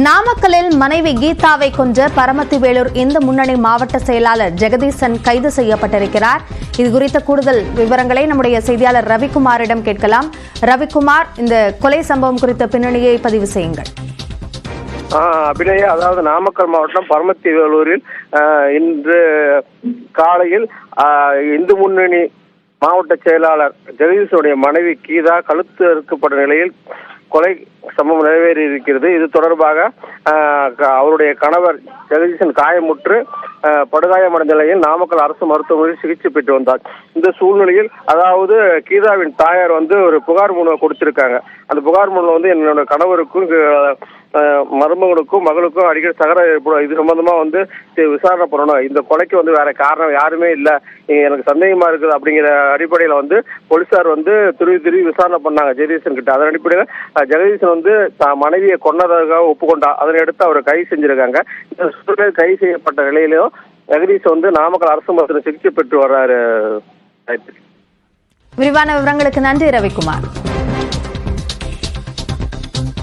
நாமக்கல்லில் மனைவி கீதாவை கொன்ற பரமத்தி வேலூர் இந்து முன்னணி மாவட்ட செயலாளர் ஜெகதீசன் கைது செய்யப்பட்டிருக்கிறார். இது குறித்த கூடுதல் விவரங்களை நம்முடைய செய்தியாளர் ரவிக்குமாரிடம் கேட்கலாம். ரவிக்குமார், இந்த கொலை சம்பவம் குறித்த பின்னணியை பதிவு செய்யுங்கள். அபிநய, அதாவது நாமக்கல் மாவட்டம் பரமத்தி வேலூரில் இன்று காலையில் இந்து முன்னணி மாவட்ட செயலாளர் ஜெகதீசனுடைய மனைவி கீதா கழுத்து அறுக்கப்பட்ட நிலையில் கொலை சம்பவம் நிறைவேறி இருக்கிறது. இது தொடர்பாக அவருடைய கணவர் ஜெகதீசன் காயமுற்று படுகாயமடைந்த நிலையில் நாமக்கல் அரசு மருத்துவமனையில் சிகிச்சை பெற்று வந்தார். இந்த சூழ்நிலையில் அதாவது கீதாவின் தாயார் ஒரு புகார் மனு கொடுத்திருக்காங்க. அந்த புகார் மனுவில் என்னோட கணவருக்கும் மருமகனுக்கும் மகளுக்கும் அடிக்கடி தகராறு ஏற்படும். இது சம்பந்தமா விசாரணை பண்ணணும். இந்த கொலைக்கு வேற காரணம் யாருமே இல்லை, எனக்கு சந்தேகமா இருக்குது அப்படிங்கிற அடிப்படையில போலீசார் துருவி விசாரணை பண்ணாங்க ஜெகதீசன் கிட்ட. அதன் அடிப்படையில் ஜெகதீசன் மனைவியை கொன்னதாக ஒப்புக்கொண்டா. அதனை அடுத்து அவர் கைது செஞ்சிருக்காங்க. இந்த சூழலில் கைது செய்யப்பட்ட நிலையிலும் ஜெகதீசன் நாமக்கல் அரசு மருத்துவ சிகிச்சை பெற்று வர்றாரு. விரிவான விவரங்களுக்கு நன்றி ரவிக்குமார்.